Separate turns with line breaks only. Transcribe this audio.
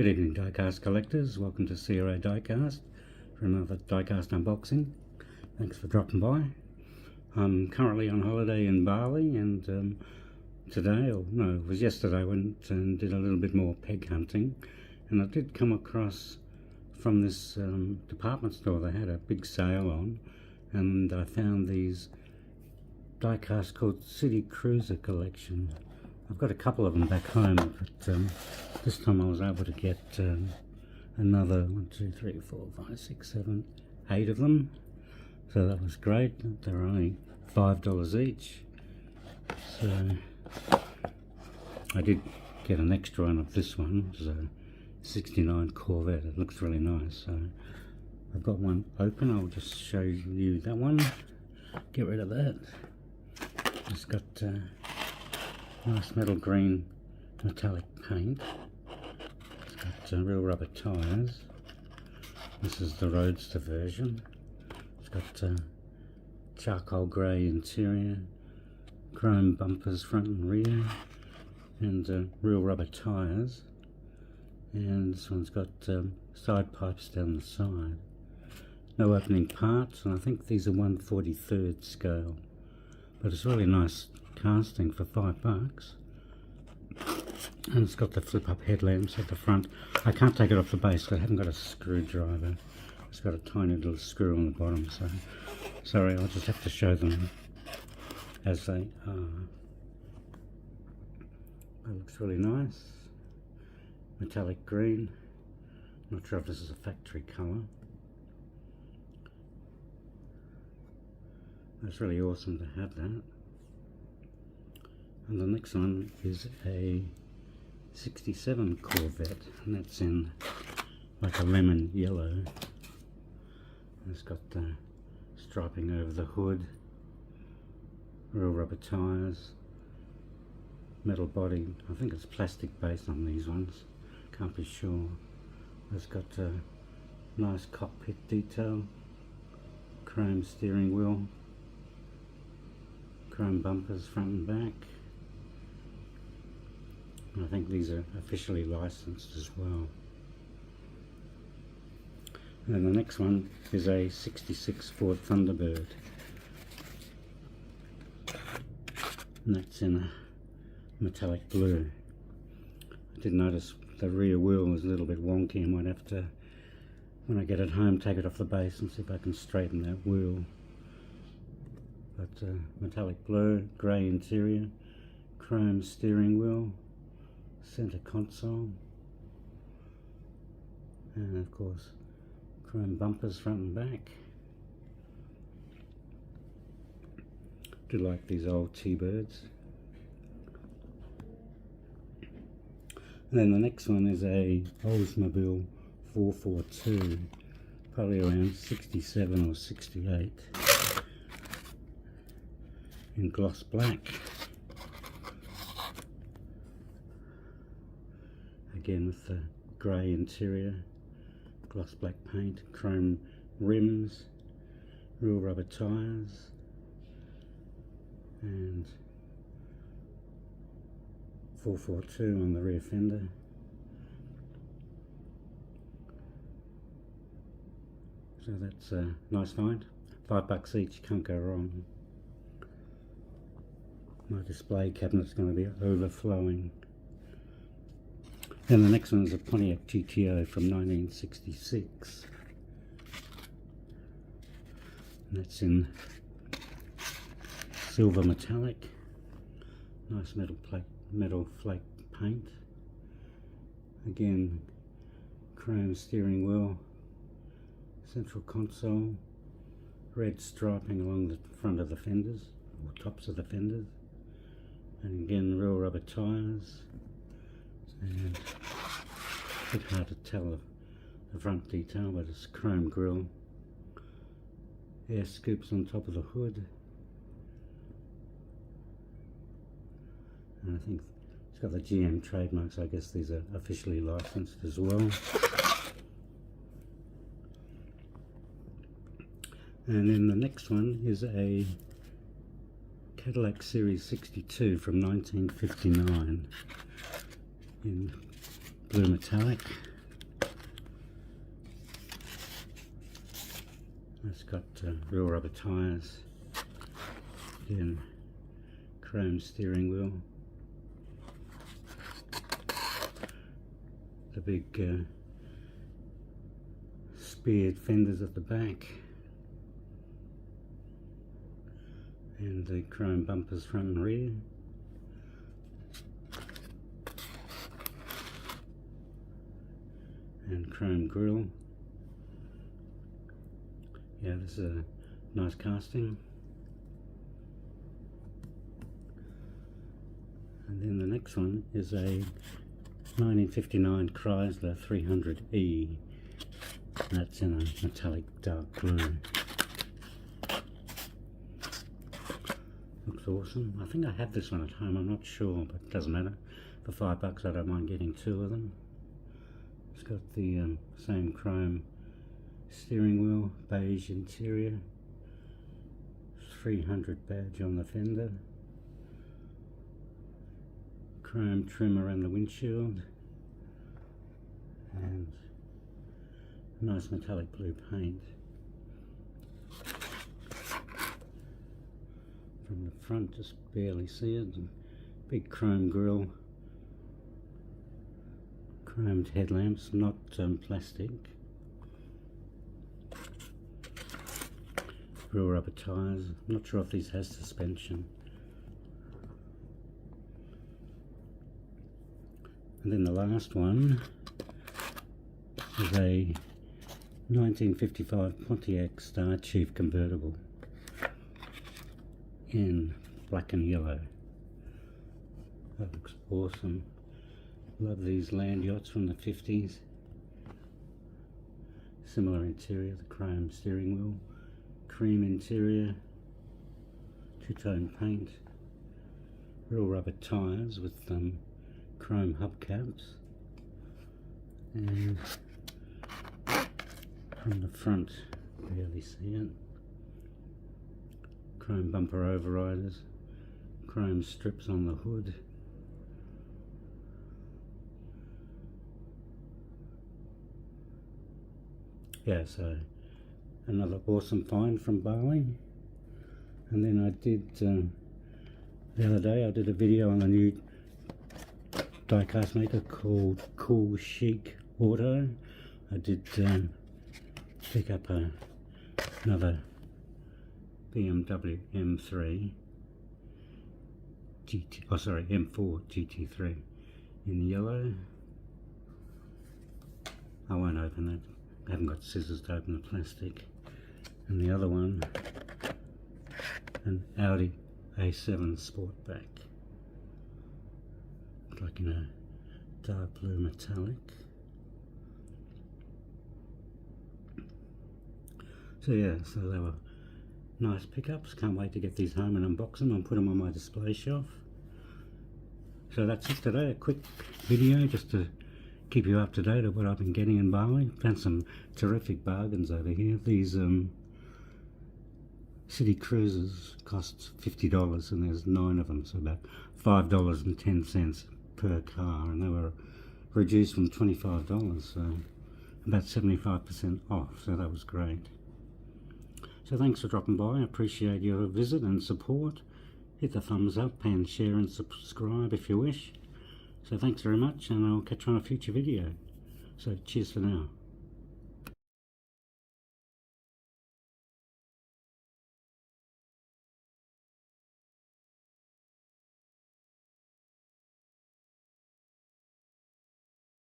Good evening, Diecast collectors. Welcome to CRA Diecast for another Diecast unboxing. Thanks for dropping by. I'm currently on holiday in Bali, and today, or no, it was yesterday, I went and did a little bit more peg hunting, and I did come across from this department store. They had a big sale on, and I found these diecast called City Cruiser Collection. I've got a couple of them back home, but this time I was able to get another 1, 2, 3, 4, 5, 6, 7, 8 of them. So that was great. They were only $5 each. So I did get an extra one of this one. It's a 69 Corvette. It looks really nice. So I've got one open. I'll just show you that one. Get rid of that. It's got nice metal green metallic paint. It's got real rubber tyres. This is the Roadster version. It's got charcoal grey interior, chrome bumpers front and rear, and real rubber tyres. And this one's got side pipes down the side. No opening parts, and I think these are 1/43rd scale. But it's really nice casting for $5, and it's got the flip-up headlamps at the front. I can't take it off the base because I haven't got a screwdriver. It's got a tiny little screw on the bottom, so sorry, I'll just have to show them as they are. It looks really nice. Metallic green. Not sure if this is a factory colour. That's really awesome to have that. And the next one is a 67 Corvette, and that's in like a lemon yellow. And it's got striping over the hood, real rubber tyres, metal body. I think it's plastic based on these ones, can't be sure. It's got a nice cockpit detail, chrome steering wheel, chrome bumpers front and back. I think these are officially licensed as well. And then the next one is a 66 Ford Thunderbird. And that's in a metallic blue. I did notice the rear wheel is a little bit wonky. I might have to, when I get it home, take it off the base and see if I can straighten that wheel. But metallic blue, grey interior, chrome steering wheel, center console, and of course chrome bumpers front and back. Do like these old T-Birds. And then the next one is a Oldsmobile 442, probably around 67 or 68, in gloss black. Again with the grey interior, gloss black paint, chrome rims, real rubber tyres, and 442 on the rear fender. So that's a nice find. $5 each, can't go wrong. My display cabinet's going to be overflowing. And the next one is a Pontiac GTO from 1966. And that's in silver metallic. Nice metal flake paint. Again, chrome steering wheel, central console, red striping along the front of the fenders, or tops of the fenders. And again, real rubber tyres. And a bit hard to tell the front detail, but it's chrome grille, air scoops on top of the hood, and I think it's got the GM trademarks. I guess these are officially licensed as well. And then the next one is a Cadillac Series 62 from 1959 in blue metallic. It's got real rubber tyres, again chrome steering wheel, the big speared fenders at the back, and the chrome bumpers front and rear. And chrome grille. Yeah, this is a nice casting. And then the next one is a 1959 Chrysler 300E. That's in a metallic dark blue. Looks awesome. I think I have this one at home, I'm not sure, but it doesn't matter. For $5 I don't mind getting two of them. It's got the same chrome steering wheel, beige interior, 300 badge on the fender, chrome trim around the windshield, and nice metallic blue paint. From the front, just barely see it. Big chrome grille, chromed headlamps, not plastic. Real rubber tyres. I'm not sure if these has suspension. And then the last one is a 1955 Pontiac Star Chief convertible in black and yellow. That looks awesome. Love these land yachts from the 50s. Similar interior, the chrome steering wheel, cream interior, two-tone paint, real rubber tyres with chrome hubcaps, and from the front, barely see it, chrome bumper overriders, chrome strips on the hood. Yeah, so another awesome find from Bali. And then I did, the other day I did a video on a new diecast maker called Cool Chic Auto. I did pick up another BMW M3 GT, oh sorry, M4 GT3 in yellow. I won't open that. I haven't got scissors to open the plastic. And the other one, an Audi A7 Sportback, like in a dark blue metallic. So yeah, so they were nice pickups. Can't wait to get these home and unbox them and put them on my display shelf. So that's it today, a quick video just to keep you up to date of what I've been getting in Bali. Found some terrific bargains over here. These city cruisers cost $50 and there's 9 of them, so about $5.10 per car, and they were reduced from $25, so about 75% off, so that was great. So thanks for dropping by. I appreciate your visit and support. Hit the thumbs up and share and subscribe if you wish. So thanks very much, and I'll catch you on a future video. So cheers for now.